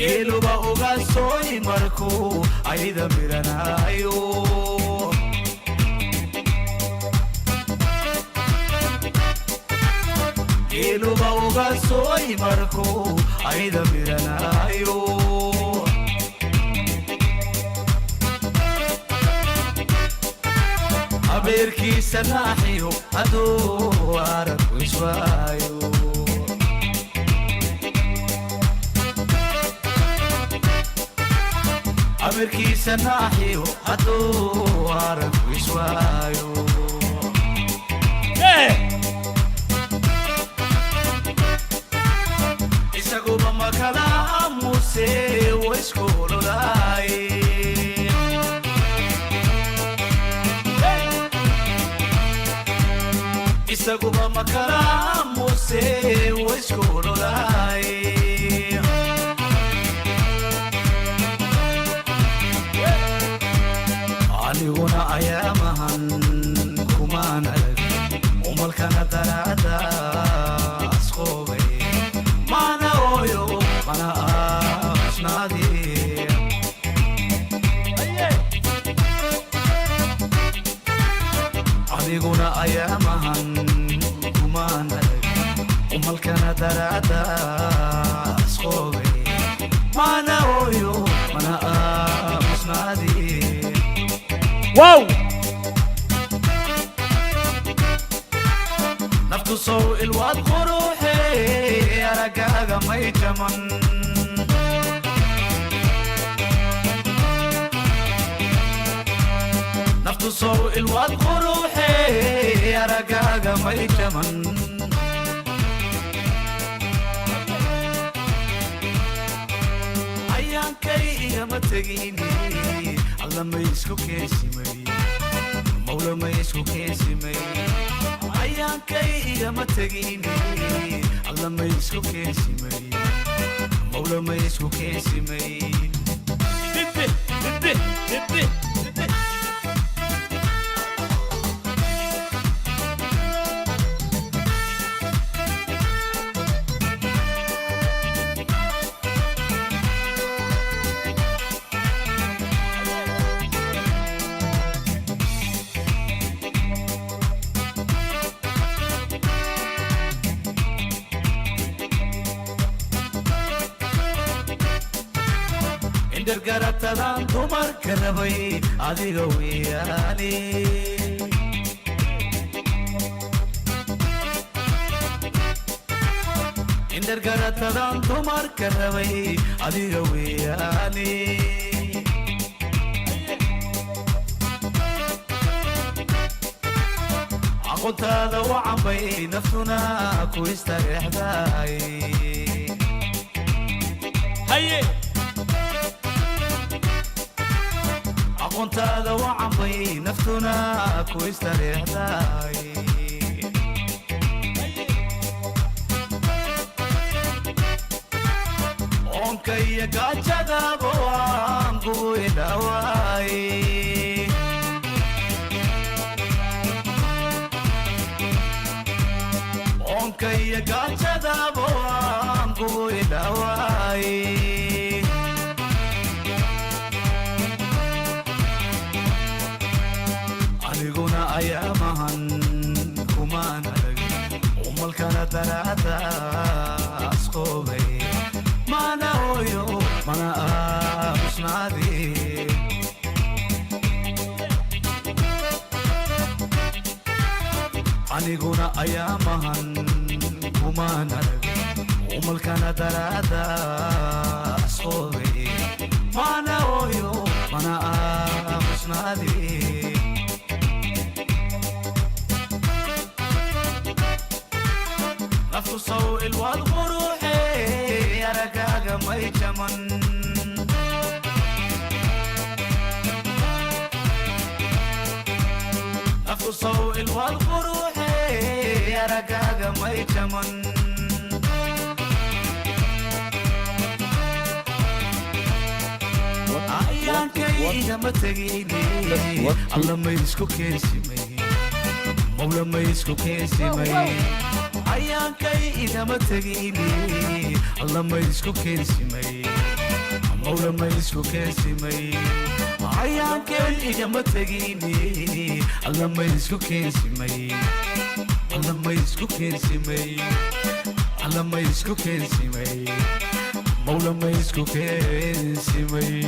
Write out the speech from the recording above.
geeluba uga sooy markuu ayda miranayo geeluba uga sooy markuu ayda miranayo abeerkiisa naaxiyo hadduu aragku iswaayo abeerkiisa naaxiyo hadduu aragku iswaayo isaguba makala amuse waiskuololaaye isaguba makala amuse waiskuololaaye aniguna ayaamahan kumaan arag umalkana daraada asqoobay mana ooyo mana aasnaadi aniguna ayaamahan kumaan arag umalkana daraada asqoobay mana ooyo mana aasnaadi wow naftu sow ilwaad quruxe aragaaga may jaman naftu sow ilwaad quruxe aragaaga may jaman ayaankay igama tegini alla may isku keensimay mawla may isku keensimay ayaankay igama tegini alla may isku keensimay mawla may isku keensimay garatadan dumarka rabay adiga weeyaane indar garatadan dumarka rabay adiga weeyaane aqoontaada wacan bay naftuna ku istareexday haye aqoontaada wacan bay naftuna ku istareexday onkaya gaajadaaba waan kugu idhawaaye onkaya gaajadaaba waan kugu idhawaaye aniguna ayaamahan kumaan arag umalkana daraada asqoobay mana ooyo mana aasnaadi aniguna ayaamahan kumaan arag umalkana daraada asqoobay mana ooyo mana aasnaadi naftu sow ilwaad quruxe aragaaga may jaman naftu sow ilwaad quruxe aragaaga may jaman ayaankay igama tegini alla may isku keensimay mawla may isku keensimay ayaankay igama tegini alla may isku keensimay mawla ma isku keensimay ayaankeen igama tegini alla ma isku keensimay alla ma isku keensimay alla ma isku keensimay mawla ma isku keensimay